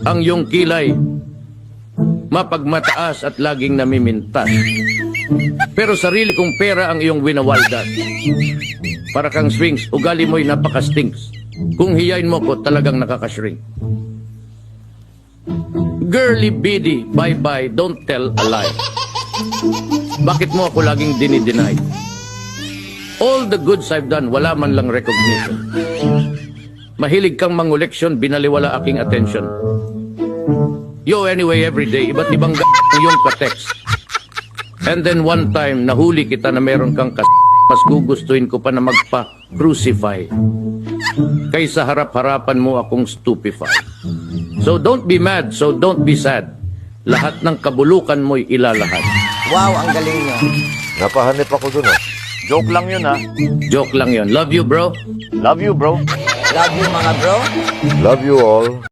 ang iyong kilay, mapagmataas at laging namimintas. Pero sarili kong pera ang iyong winawaldas. Para kang swings, ugali mo'y napaka-stinks. Kung hiyain mo ko, talagang nakakashrink. Girly biddy, bye-bye, don't tell a lie. Bakit mo ako laging dinideny? All the goods I've done, wala man lang recognition. Mahilig kang mangoleksyon, binaliwala aking attention. Yo, anyway, everyday, iba't ibang yung ka-text. And then one time, nahuli kita na meron kang mas gugustuhin ko pa na magpa-crucify. Kaysa harap-harapan mo akong stupefy. So don't be mad, so don't be sad. Lahat ng kabulukan mo'y ilalahad. Wow, ang galing niyo. Napahanip ako dun, ah. Joke lang yun, ah. Joke lang yon. Love you, bro. Love you, bro. Love you, mga bro. Love you all.